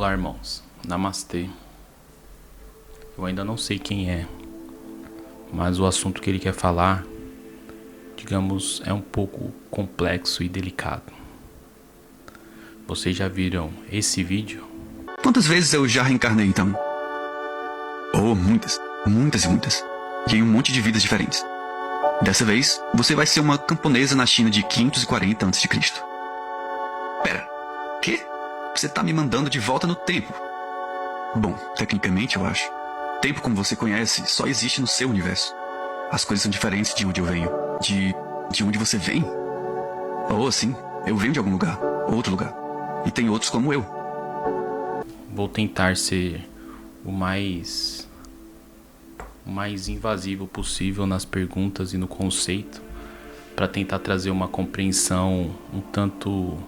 Olá, irmãos. Namastê. Eu ainda não sei quem é, mas o assunto que ele quer falar, digamos, é um pouco complexo e delicado. Vocês já viram esse vídeo? Quantas vezes eu já reencarnei, então? Oh, muitas. Muitas e muitas. E em um monte de vidas diferentes. Dessa vez, você vai ser uma camponesa na China de 540 a.C. Pera, quê? Você tá me mandando de volta no tempo? Bom, tecnicamente eu acho. Tempo como você conhece só existe no seu universo. As coisas são diferentes de onde eu venho. De onde você vem? Oh, sim. Eu venho de algum lugar. Outro lugar. E tem outros como eu. Vou tentar ser o mais invasivo possível nas perguntas e no conceito, para tentar trazer uma compreensão um tanto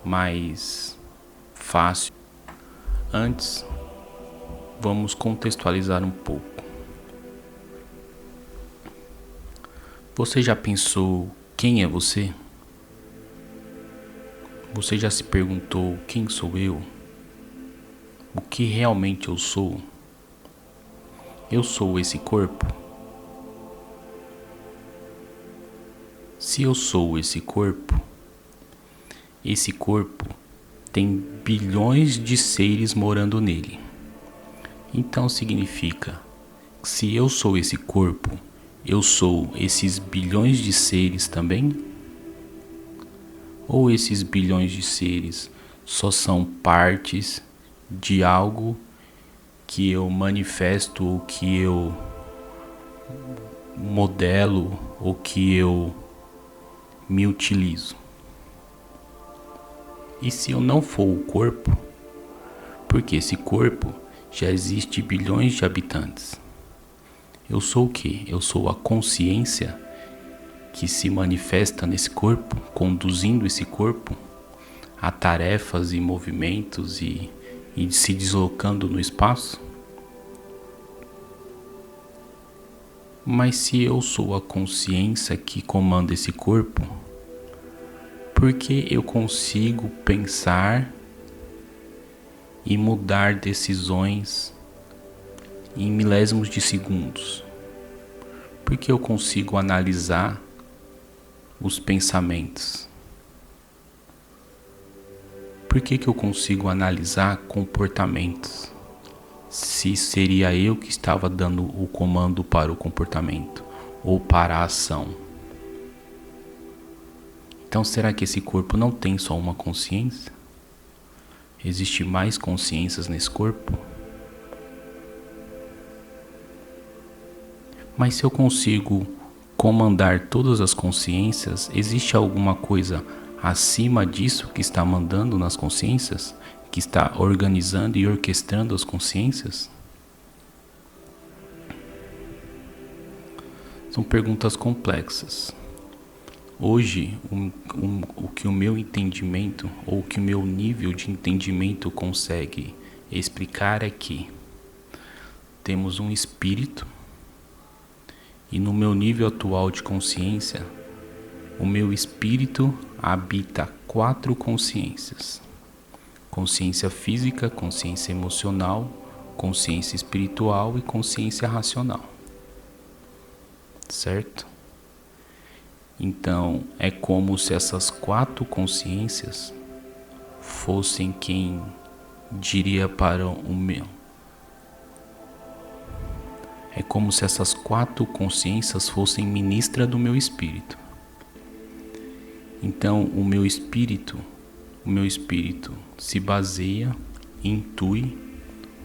mais fácil. Antes, vamos contextualizar um pouco. Você já pensou quem é você? Você já se perguntou quem sou eu? O que realmente eu sou? Eu sou esse corpo? Se eu sou esse corpo tem bilhões de seres morando nele. Então significa que se eu sou esse corpo, eu sou esses bilhões de seres também? Ou esses bilhões de seres só são partes de algo que eu manifesto, ou que eu modelo, ou que eu me utilizo? E se eu não for o corpo? Porque esse corpo já existe bilhões de habitantes. Eu sou o quê? Eu sou a consciência que se manifesta nesse corpo, conduzindo esse corpo a tarefas e movimentos e se deslocando no espaço? Mas se eu sou a consciência que comanda esse corpo, por que eu consigo pensar e mudar decisões em milésimos de segundos? Por que eu consigo analisar os pensamentos? Por que eu consigo analisar comportamentos? Se seria eu que estava dando o comando para o comportamento ou para a ação. Então será que esse corpo não tem só uma consciência? Existe mais consciências nesse corpo? Mas se eu consigo comandar todas as consciências, existe alguma coisa acima disso que está mandando nas consciências? Que está organizando e orquestrando as consciências? São perguntas complexas. Hoje, o que o meu entendimento, ou o que o meu nível de entendimento consegue explicar é que temos um espírito, e no meu nível atual de consciência, o meu espírito habita 4 consciências: consciência física, consciência emocional, consciência espiritual e consciência racional. Certo? Então, é como se essas 4 consciências fossem quem diria para o meu. É como se essas 4 consciências fossem ministra do meu espírito. Então, o meu espírito se baseia, intui,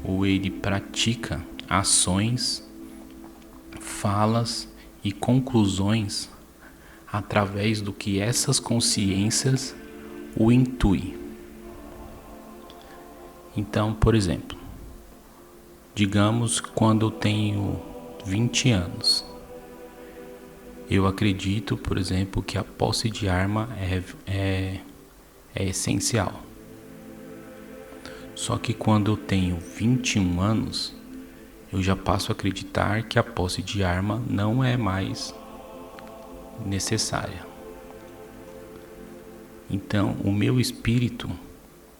ou ele pratica ações, falas e conclusões através do que essas consciências o intuem. Então, por exemplo, digamos quando eu tenho 20 anos, eu acredito, por exemplo, que a posse de arma é essencial. Só que quando eu tenho 21 anos, eu já passo a acreditar que a posse de arma não é mais necessária. Então, o meu espírito,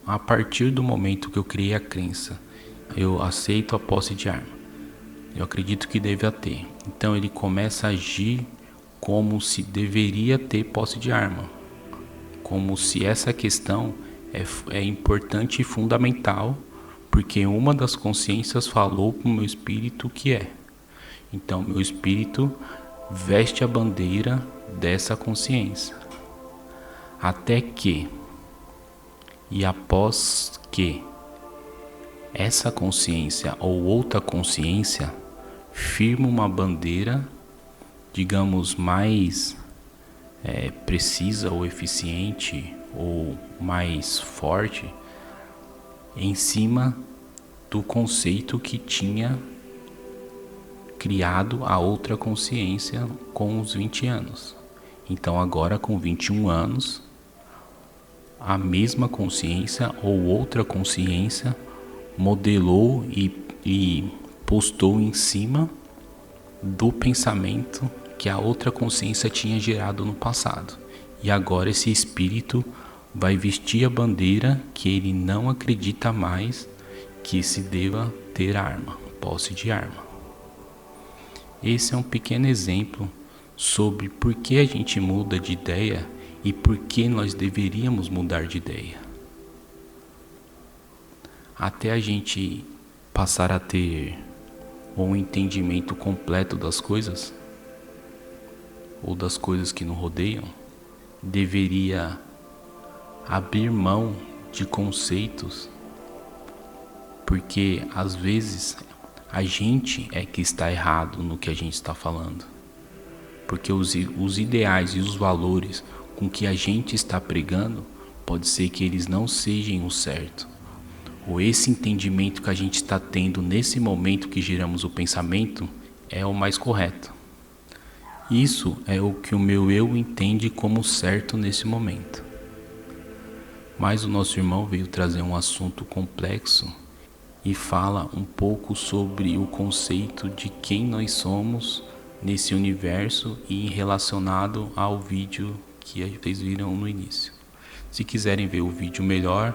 a partir do momento que eu criei a crença, eu aceito a posse de arma. Eu acredito que deva ter. Então ele começa a agir como se deveria ter posse de arma. Como se essa questão é importante e fundamental, porque uma das consciências falou para o meu espírito que é. Então meu espírito veste a bandeira dessa consciência. Até que, e após que, essa consciência ou outra consciência firma uma bandeira, digamos, mais precisa ou eficiente ou mais forte em cima do conceito que tinha criado a outra consciência com os 20 anos. Então agora com 21 anos, a mesma consciência ou outra consciência modelou e postou em cima do pensamento que a outra consciência tinha gerado no passado. E agora esse espírito vai vestir a bandeira que ele não acredita mais que se deva ter arma, posse de arma. Esse é um pequeno exemplo sobre por que a gente muda de ideia e por que nós deveríamos mudar de ideia. Até a gente passar a ter um entendimento completo das coisas, ou das coisas que nos rodeiam, deveria abrir mão de conceitos, porque às vezes a gente é que está errado no que a gente está falando, porque os ideais e os valores com que a gente está pregando, pode ser que eles não sejam o certo, ou esse entendimento que a gente está tendo nesse momento que geramos o pensamento é o mais correto. Isso é o que o meu eu entende como certo nesse momento. Mas o nosso irmão veio trazer um assunto complexo e fala um pouco sobre o conceito de quem nós somos nesse universo e relacionado ao vídeo que vocês viram no início. Se quiserem ver o vídeo melhor,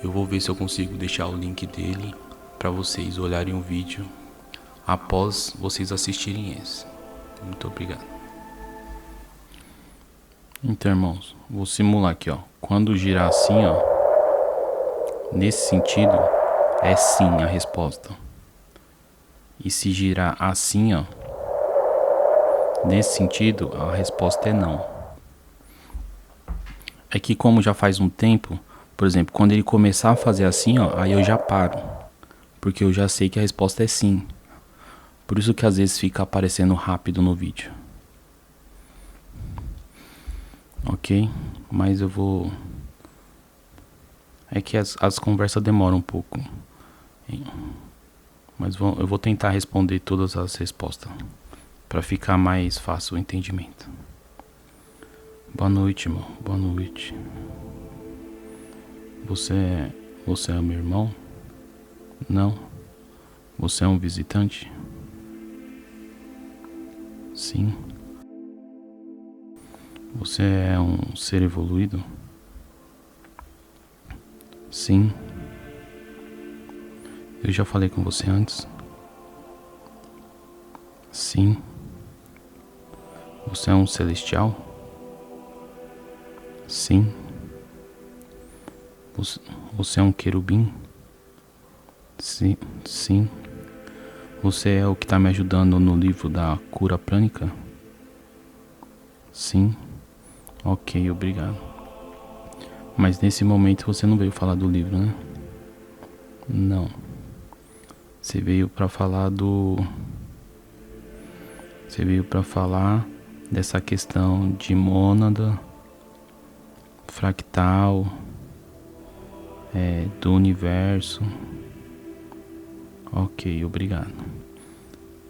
eu vou ver se eu consigo deixar o link dele para vocês olharem o vídeo após vocês assistirem esse. Muito obrigado. Então, irmãos, vou simular aqui, ó. Quando girar assim, ó, nesse sentido, é sim a resposta. E se girar assim, ó, nesse sentido, a resposta é não. É que como já faz um tempo, por exemplo, quando ele começar a fazer assim, ó, aí eu já paro, porque eu já sei que a resposta é sim. Por isso que às vezes fica aparecendo rápido no vídeo. Ok? Mas eu vou... É que as conversas demoram um pouco. Mas eu vou tentar responder todas as respostas, para ficar mais fácil o entendimento. Boa noite, irmão. Boa noite. Você é meu irmão? Não. Você é um visitante? Sim. Você é um ser evoluído? Sim. Eu já falei com você antes? Sim. Você é um celestial? Sim. Você é um querubim? Sim. Sim. Você é o que está me ajudando no livro da cura prânica? Sim. Ok, obrigado. Mas nesse momento você não veio falar do livro, né? Não. Você veio para falar Você veio para falar dessa questão de mônada, fractal, do universo. Ok, obrigado.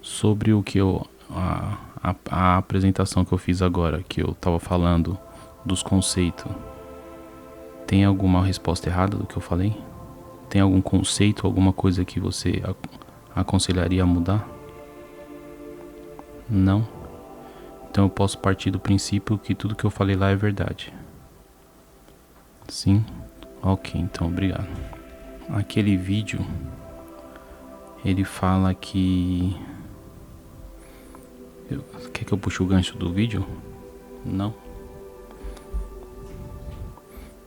Sobre o que a apresentação que eu fiz agora, que eu estava falando dos conceitos, tem alguma resposta errada do que eu falei? Tem algum conceito, alguma coisa que você aconselharia a mudar? Não? Então eu posso partir do princípio que tudo que eu falei lá é verdade. Sim? Ok, então obrigado. Aquele vídeo, ele fala que... Quer que eu puxe o gancho do vídeo? Não?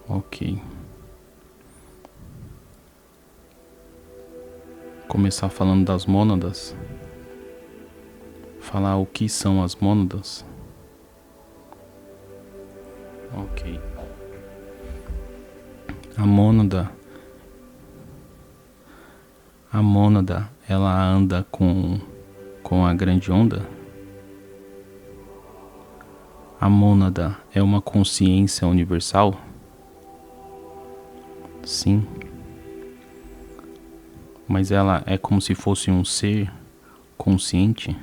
Ok. Começar falando das mônadas. Falar o que são as mônadas. Ok. A mônada, ela anda com a grande onda. A mônada é uma consciência universal? Sim. Mas ela é como se fosse um ser consciente?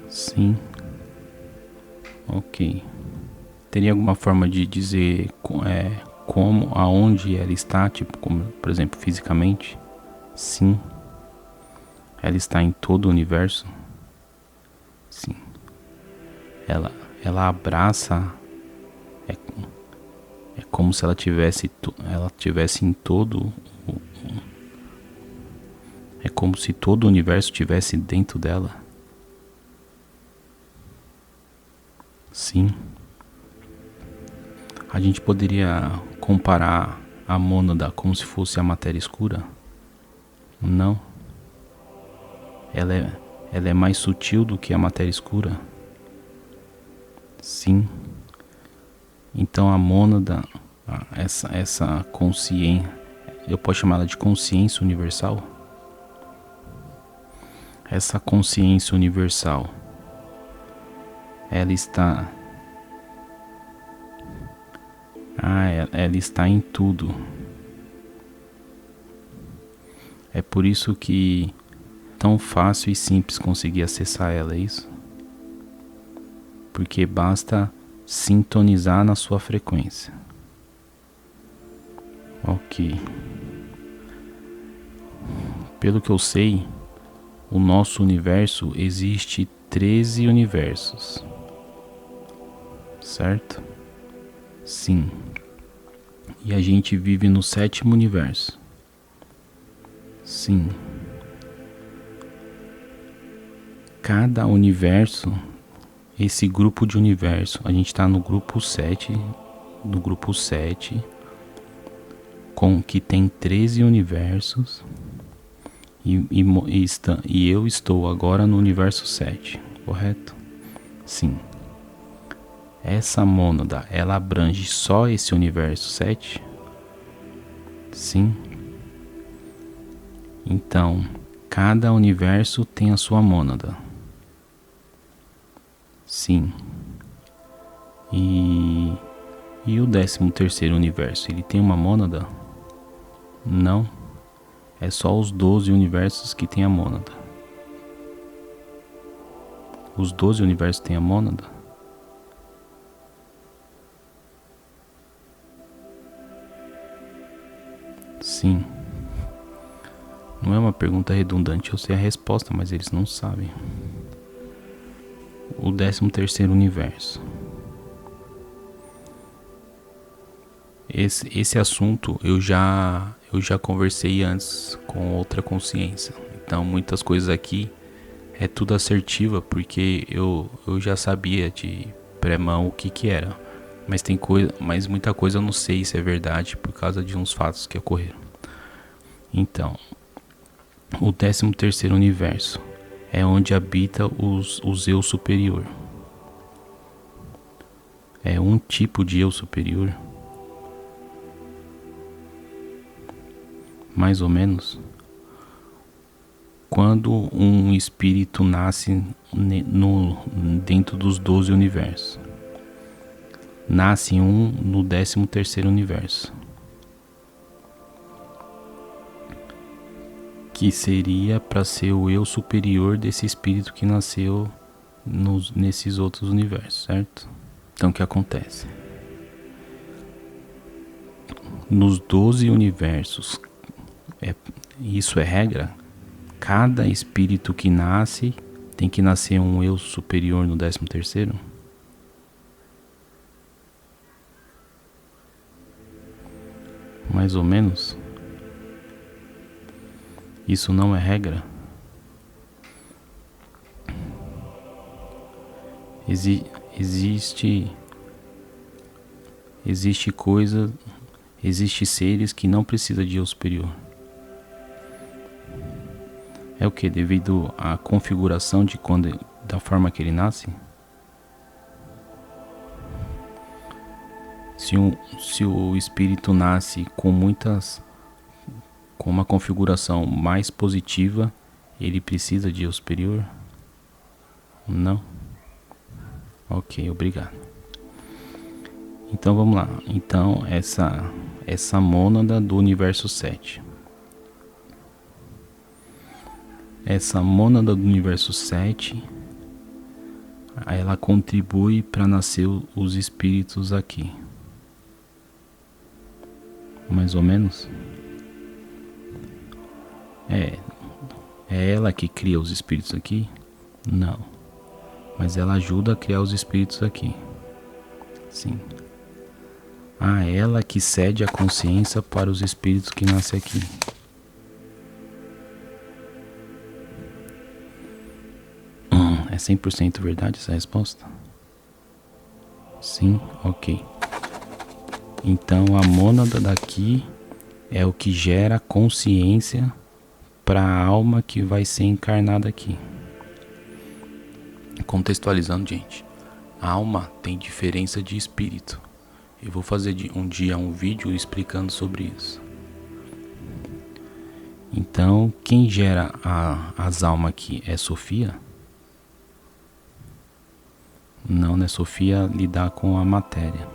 Sim. Ok. Teria alguma forma de dizer como, aonde ela está, tipo, como, por exemplo, fisicamente? Sim. Ela está em todo o universo? Sim. Ela abraça, é como se ela tivesse em todo, é como se todo o universo estivesse dentro dela. Sim. A gente poderia comparar a mônada como se fosse a matéria escura? Não. Ela é mais sutil do que a matéria escura? Sim. Então a mônada, essa consciência, eu posso chamá-la de consciência universal? Essa consciência universal, ela está em tudo. É por isso que é tão fácil e simples conseguir acessar ela, é isso? Porque basta sintonizar na sua frequência. Ok. Pelo que eu sei, o nosso universo existe 13 universos. Certo? Sim. E a gente vive no 7º universo. Sim. Cada universo, esse grupo de universo, a gente está no grupo 7, que tem 13 universos, e eu estou agora no universo 7, correto? Sim. Essa mônada, ela abrange só esse universo 7? Sim. Então, cada universo tem a sua mônada. Sim. E o 13º universo, ele tem uma mônada? Não. É só os 12 universos que tem a mônada. Os 12 universos têm a mônada? Sim. Não é uma pergunta redundante, eu sei a resposta, mas eles não sabem. O 13º universo. Esse assunto eu já conversei antes com outra consciência. Então muitas coisas aqui é tudo assertiva, porque eu já sabia de pré-mão o que era. Mas muita coisa eu não sei se é verdade por causa de uns fatos que ocorreram. Então, o 13º universo é onde habita os eu superior. É um tipo de eu superior, mais ou menos. Quando um espírito nasce dentro dos 12 universos, nasce um no 13º universo, que seria para ser o eu superior desse espírito que nasceu nesses outros universos, certo? Então o que acontece? Nos 12 universos, isso é regra, cada espírito que nasce tem que nascer um eu superior no 13º? Mais ou menos. Isso não é regra. Existe coisa, existe seres que não precisam de eu superior. É o que? Devido à configuração de da forma que ele nasce? Se o espírito nasce com uma configuração mais positiva, ele precisa de eu superior? Não? Ok, obrigado. Então vamos lá. Então essa mônada do universo 7. Essa mônada do universo 7, ela contribui para nascer os espíritos aqui. Mais ou menos. É ela que cria os espíritos aqui? Não. Mas ela ajuda a criar os espíritos aqui. Sim. Ela que cede a consciência para os espíritos que nascem aqui. É 100% verdade essa resposta? Sim, ok. Então a mônada daqui é o que gera consciência para a alma que vai ser encarnada aqui. Contextualizando, gente, a alma tem diferença de espírito. Eu vou fazer um dia um vídeo explicando sobre isso. Então, quem gera as almas aqui é Sofia? Não, né? Sofia lidar com a matéria.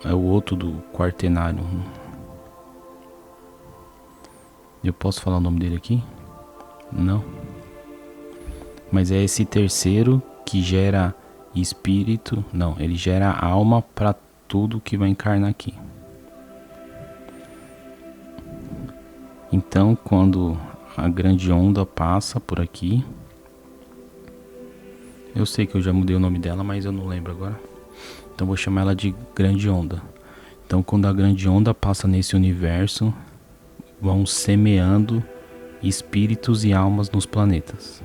É o outro do quaternário. Eu posso falar o nome dele aqui? Não. Mas é esse terceiro que gera espírito. Não, ele gera alma para tudo que vai encarnar aqui. Então, quando a grande onda passa por aqui, eu sei que eu já mudei o nome dela, mas eu não lembro agora. Então vou chamar ela de grande onda. Então quando a grande onda passa nesse universo, vão semeando espíritos e almas nos planetas.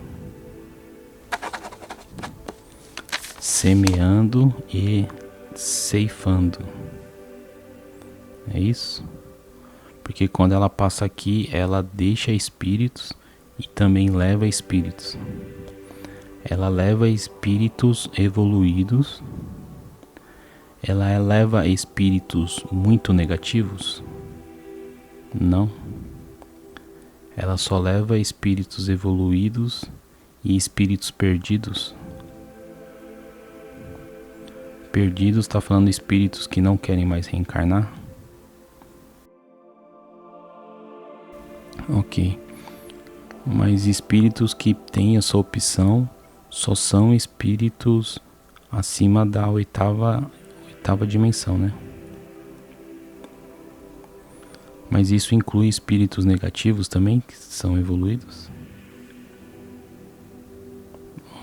Semeando e ceifando. É isso? Porque quando ela passa aqui, ela deixa espíritos e também leva espíritos. Ela leva espíritos evoluídos. Ela leva espíritos muito negativos? Não. Ela só leva espíritos evoluídos e espíritos perdidos. Perdidos está falando espíritos que não querem mais reencarnar? Ok. Mas espíritos que têm essa opção só são espíritos acima da oitava dimensão, né? Mas isso inclui espíritos negativos também, que são evoluídos?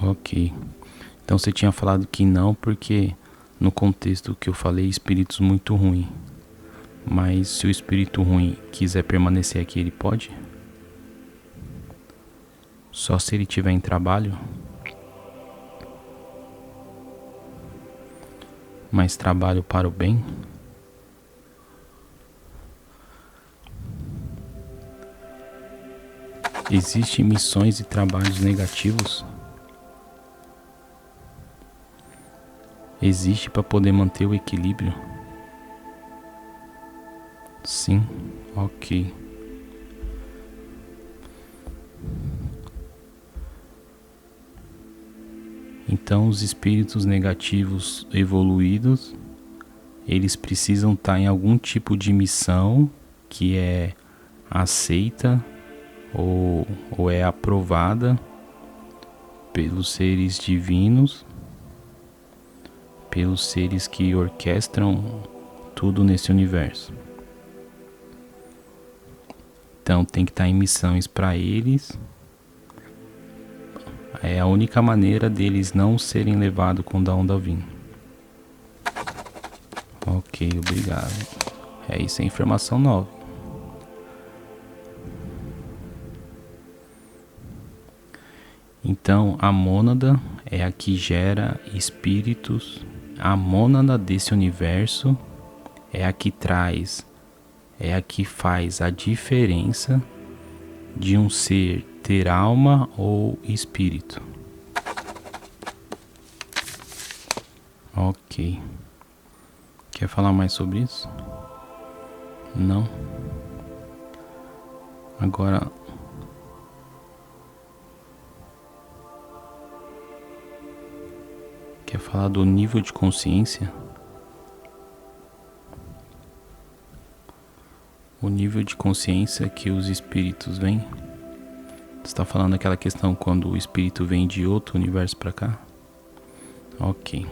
Ok. Então você tinha falado que não, porque no contexto que eu falei, espíritos muito ruins. Mas se o espírito ruim quiser permanecer aqui, ele pode? Só se ele tiver em trabalho? Mas trabalho para o bem? Existem missões e trabalhos negativos? Existe para poder manter o equilíbrio? Sim, ok. Então os espíritos negativos evoluídos, eles precisam estar em algum tipo de missão que é aceita ou é aprovada pelos seres divinos, pelos seres que orquestram tudo nesse universo. Então tem que estar em missões para eles. É a única maneira deles não serem levados quando a onda vir. Ok, obrigado. É isso, é informação nova. Então, a mônada é a que gera espíritos. A mônada desse universo é a que traz, é a que faz a diferença de um ser ter alma ou espírito. Ok. Quer falar mais sobre isso? Não? Agora... Quer falar do nível de consciência? O nível de consciência que os espíritos vêm? Você está falando aquela questão quando o espírito vem de outro universo para cá? Ok.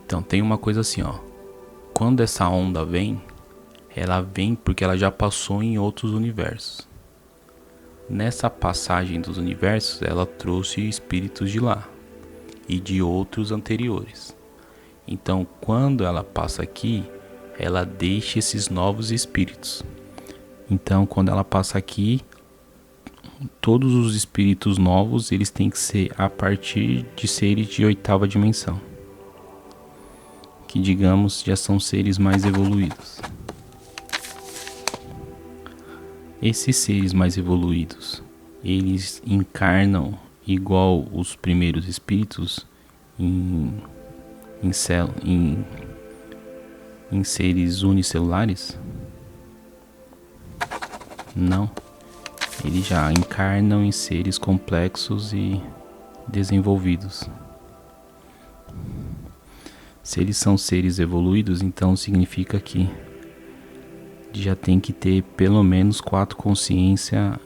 Então tem uma coisa assim, ó. Quando essa onda vem, ela vem porque ela já passou em outros universos. Nessa passagem dos universos, ela trouxe espíritos de lá e de outros anteriores. Então, quando ela passa aqui, ela deixa esses novos espíritos. Então, quando ela passa aqui, todos os espíritos novos, eles têm que ser a partir de seres de 8ª dimensão, que digamos já são seres mais evoluídos. Esses seres mais evoluídos, eles encarnam igual os primeiros espíritos em seres unicelulares? Não. Eles já encarnam em seres complexos e desenvolvidos. Se eles são seres evoluídos, então significa que já tem que ter pelo menos 4 consciências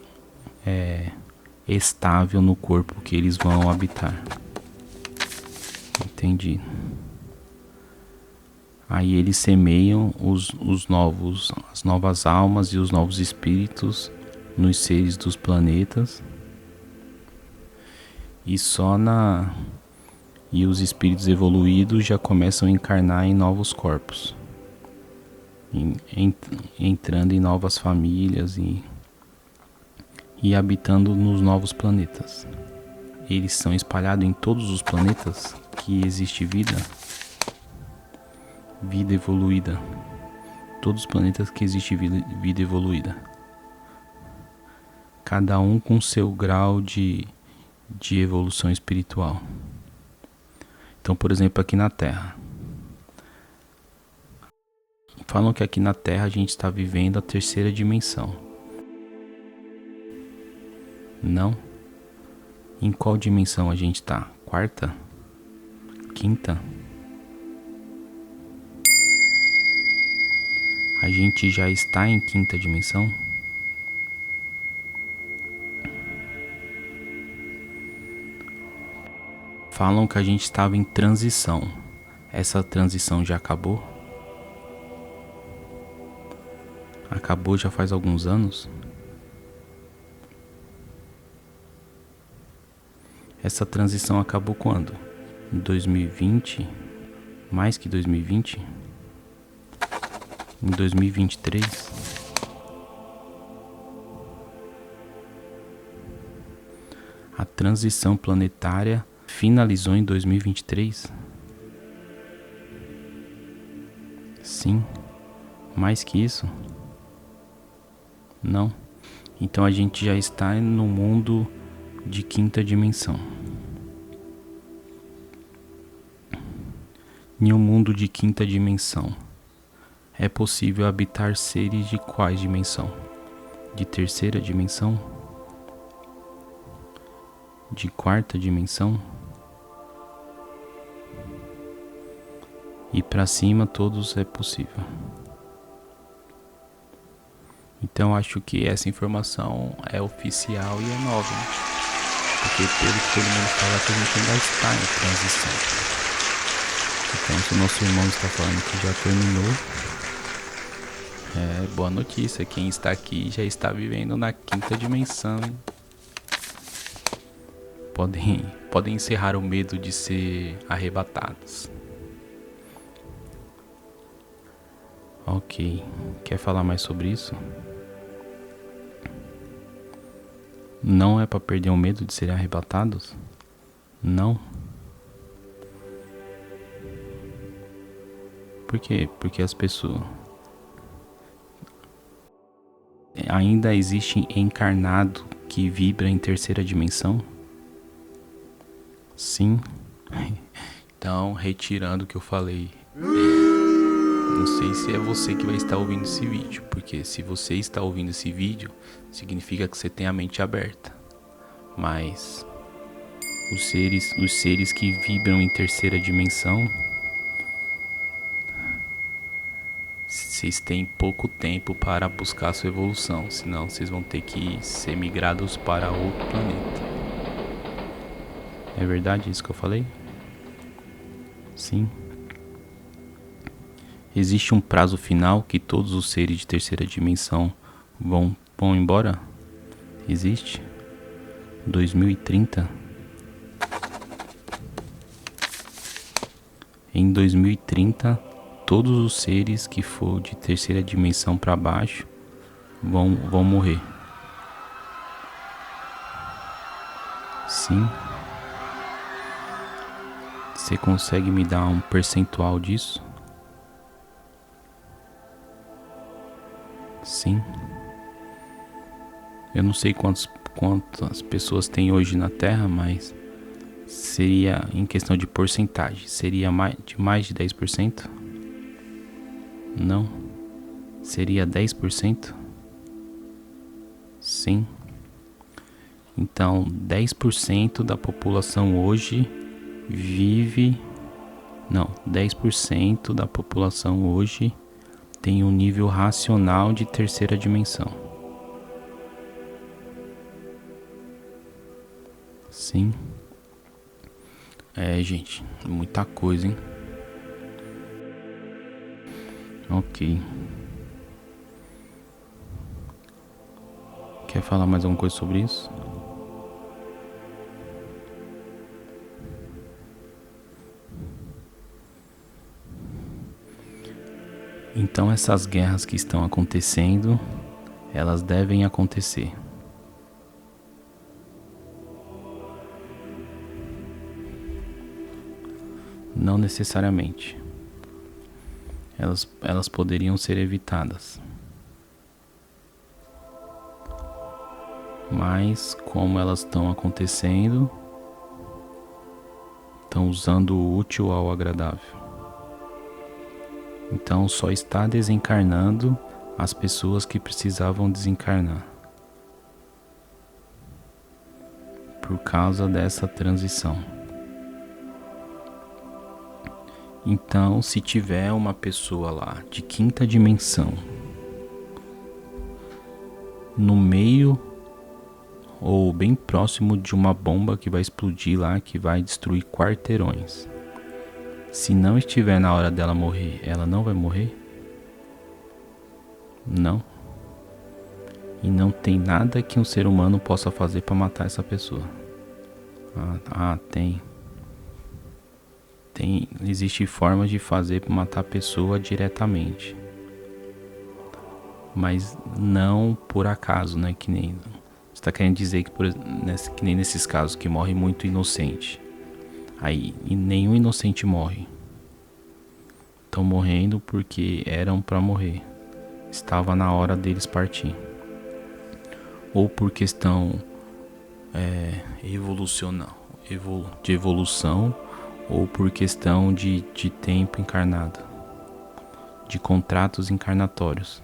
estável no corpo que eles vão habitar. Entendi. Aí eles semeiam as novas almas e os novos espíritos nos seres dos planetas. E os espíritos evoluídos já começam a encarnar em novos corpos, entrando em novas famílias e habitando nos novos planetas. Eles são espalhados em todos os planetas que existe vida evoluída. Todos os planetas que existe vida evoluída. Cada um com seu grau de evolução espiritual. Então, por exemplo, aqui na Terra. Falam que aqui na Terra a gente está vivendo a 3ª dimensão. Não? Em qual dimensão a gente está? 4ª? 5ª? A gente já está em 5ª dimensão? Falam que a gente estava em transição. Essa transição já acabou? Acabou já faz alguns anos? Essa transição acabou quando? Em 2020? Mais que 2020? Em 2023? A transição planetária finalizou em 2023? Sim. Mais que isso? Não. Então a gente já está no mundo de 5ª dimensão. Em um mundo de 5ª dimensão, é possível habitar seres de quais dimensão? De 3ª dimensão? De 4ª dimensão? E para cima todos é possível. Então acho que essa informação é oficial e é nova, né? Porque pelo que todo mundo fala que a gente ainda está em transição. Então se o nosso irmão está falando que já terminou, boa notícia. Quem está aqui já está vivendo na 5ª dimensão, hein? Podem encerrar o medo de ser arrebatados. Ok. Quer falar mais sobre isso? Não é para perder o medo de serem arrebatados? Não. Por quê? Porque as pessoas... Ainda existe encarnado que vibra em terceira dimensão? Sim. Então, retirando o que eu falei, não sei se é você que vai estar ouvindo esse vídeo, porque se você está ouvindo esse vídeo, significa que você tem a mente aberta. Mas os seres que vibram em terceira dimensão, vocês têm pouco tempo para buscar sua evolução, senão vocês vão ter que ser migrados para outro planeta. É verdade isso que eu falei? Sim. Existe um prazo final que todos os seres de terceira dimensão vão embora? Existe? 2030? Em 2030, todos os seres que for de terceira dimensão para baixo vão morrer. Sim. Você consegue me dar um percentual disso? Sim. Eu não sei quantas pessoas tem hoje na Terra, mas seria, em questão de porcentagem, seria mais de 10%? Não. Seria 10%? Sim. Então, 10% da população hoje vive... Não, 10% da população hoje tem um nível racional de terceira dimensão. Sim. É, gente, muita coisa, hein? Ok. Quer falar mais alguma coisa sobre isso? Então essas guerras que estão acontecendo, elas devem acontecer. Não necessariamente. Elas poderiam ser evitadas. Mas como elas estão acontecendo, estão usando o útil ao agradável. Então só está desencarnando as pessoas que precisavam desencarnar. Por causa dessa transição. Então, se tiver uma pessoa lá de quinta dimensão, no meio ou bem próximo de uma bomba que vai explodir lá, que vai destruir quarteirões, se não estiver na hora dela morrer, ela não vai morrer? Não. E não tem nada que um ser humano possa fazer para matar essa pessoa. Tem. Existe formas de fazer para matar a pessoa diretamente. Mas não por acaso, né? Que nem... Você está querendo dizer que nem nesses casos que morre muito inocente. Aí nenhum inocente morre. Estão morrendo porque eram para morrer. Estava na hora deles partir. Ou por questão de evolução, ou por questão de tempo encarnado, de contratos encarnatórios,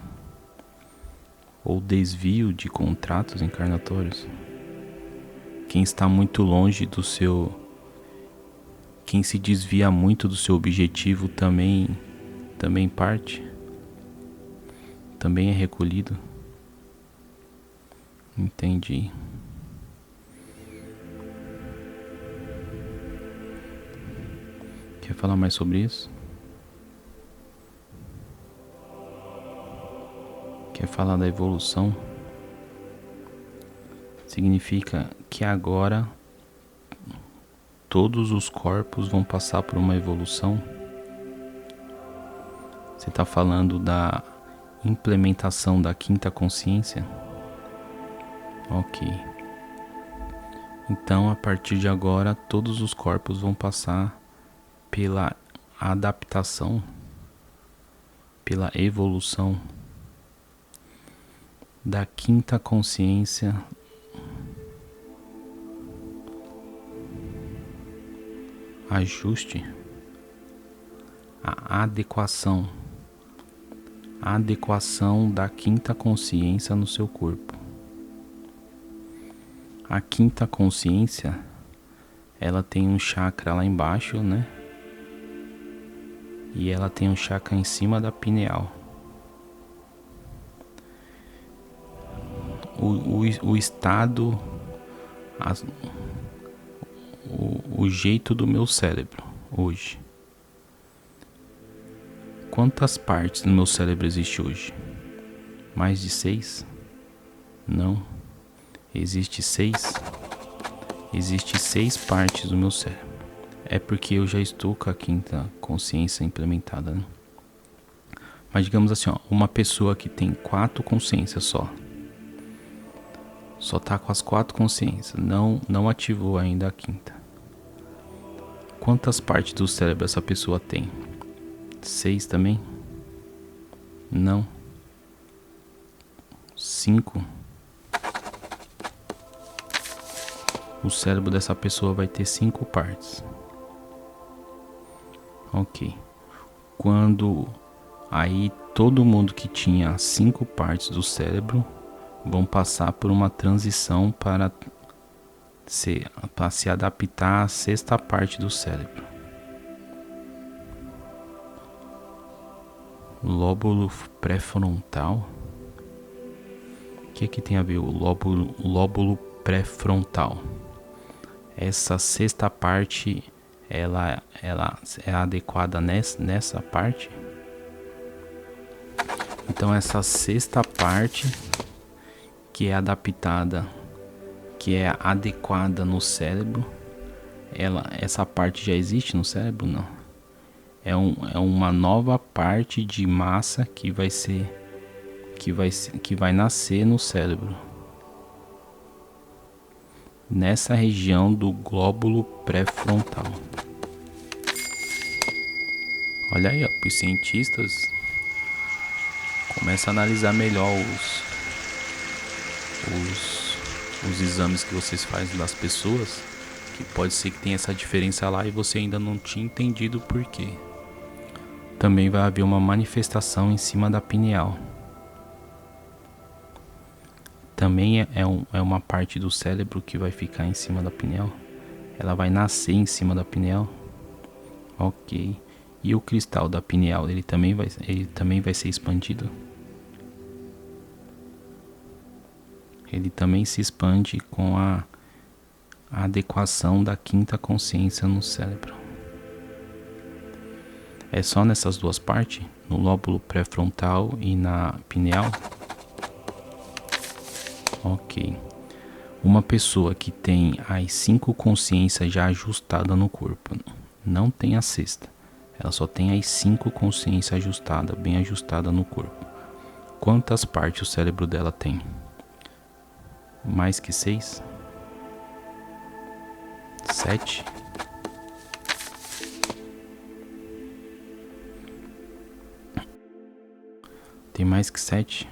ou desvio de contratos encarnatórios. Quem está muito longe do seu... Quem se desvia muito do seu objetivo também parte. Também é recolhido. Entendi. Quer falar mais sobre isso? Quer falar da evolução? Significa que agora todos os corpos vão passar por uma evolução? Você está falando da implementação da quinta consciência? Ok. Então, a partir de agora, todos os corpos vão passar pela adaptação, pela evolução da quinta consciência, ajuste, a adequação da quinta consciência no seu corpo. A quinta consciência, ela tem um chakra lá embaixo, né? E ela tem um chakra em cima da pineal. O estado, o jeito do meu cérebro hoje. Quantas partes do meu cérebro existe hoje? Mais de 6? Não. Existe 6? Existe 6 partes do meu cérebro. É porque eu já estou com a quinta consciência implementada, né? Mas digamos assim, ó, uma pessoa que tem 4 consciências só tá com as 4 consciências, não ativou ainda a quinta. Quantas partes do cérebro essa pessoa tem? 6 também? Não. 5. O cérebro dessa pessoa vai ter 5 partes. Ok. Quando aí todo mundo que tinha 5 partes do cérebro vão passar por uma transição para se adaptar à sexta parte do cérebro. Lóbulo pré-frontal. O que tem a ver o lóbulo pré-frontal? Essa sexta parte, ela é adequada nessa parte. Então essa sexta parte que é adaptada, que é adequada no cérebro, essa parte já existe no cérebro? Não. É uma nova parte de massa que vai nascer no cérebro. Nessa região do glóbulo pré-frontal. Olha aí, ó, os cientistas começam a analisar melhor os exames que vocês fazem das pessoas, que pode ser que tenha essa diferença lá e você ainda não tinha entendido o porquê. Também vai haver uma manifestação em cima da pineal. Também é uma parte do cérebro que vai ficar em cima da pineal. Ela vai nascer em cima da pineal. Ok. E o cristal da pineal, ele também vai ser expandido? Ele também se expande com a adequação da quinta consciência no cérebro. É só nessas duas partes? No lóbulo pré-frontal e na pineal? Ok. Uma pessoa que tem as 5 consciências já ajustadas no corpo, não tem a sexta, ela só tem as 5 consciências ajustadas, bem ajustadas no corpo. Quantas partes o cérebro dela tem? Mais que 6? 7? Tem mais que 7?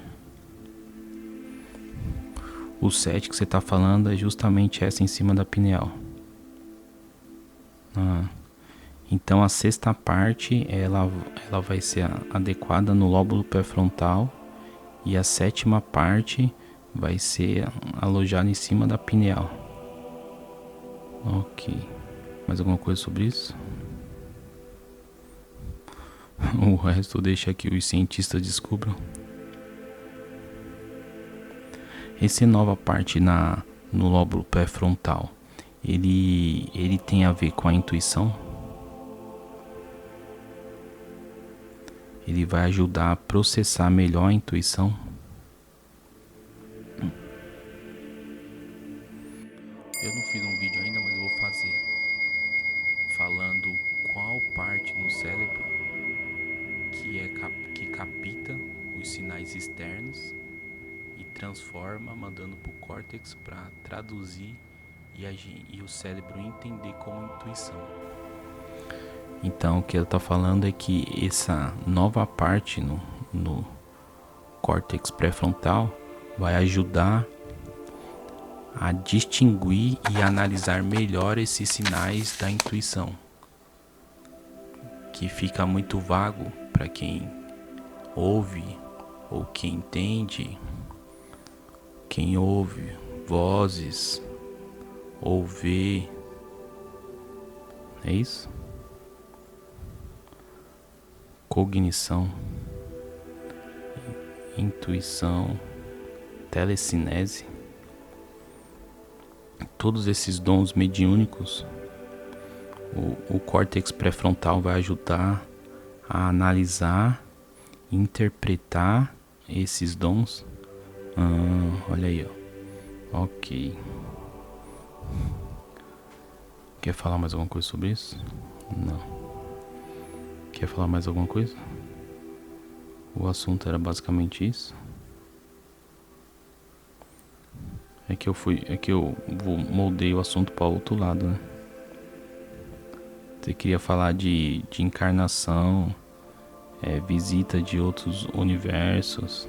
O 7 que você está falando é justamente essa em cima da pineal. Então a sexta parte ela vai ser adequada no lóbulo pré-frontal e a sétima parte vai ser alojada em cima da pineal. Ok. Mais alguma coisa sobre isso? O resto deixa que os cientistas descubram. Essa nova parte no lóbulo pré-frontal, ele tem a ver com a intuição? Ele vai ajudar a processar melhor a intuição? Eu não fiz um vídeo ainda, mas eu vou fazer. Falando qual parte do cérebro que capta os sinais externos e transforma, mandando para o córtex para traduzir e o cérebro entender como intuição. Então, o que ela está falando é que essa nova parte no córtex pré-frontal vai ajudar a distinguir e analisar melhor esses sinais da intuição, que fica muito vago para quem ouve ou quem entende, quem ouve vozes ou vê. É isso? Cognição, intuição, telecinese, todos esses dons mediúnicos, o córtex pré-frontal vai ajudar a analisar, interpretar esses dons. Olha aí, ó. Ok. Quer falar mais alguma coisa sobre isso? Não. Quer falar mais alguma coisa? O assunto era basicamente isso. É que eu moldei o assunto para outro lado, né? Você queria falar de encarnação, visita de outros universos,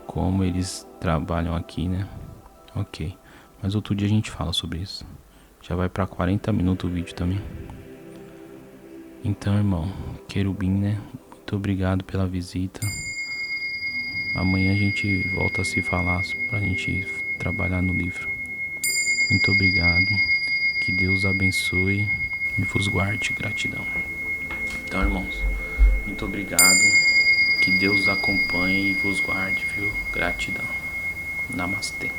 como eles trabalham aqui, né? Ok, mas outro dia a gente fala sobre isso. Já vai para 40 minutos o vídeo também. Então, irmão, querubim, né? Muito obrigado pela visita. Amanhã a gente volta a se falar pra gente trabalhar no livro. Muito obrigado. Que Deus abençoe e vos guarde. Gratidão. Então, irmãos, muito obrigado. Que Deus acompanhe e vos guarde, viu? Gratidão. Namastê.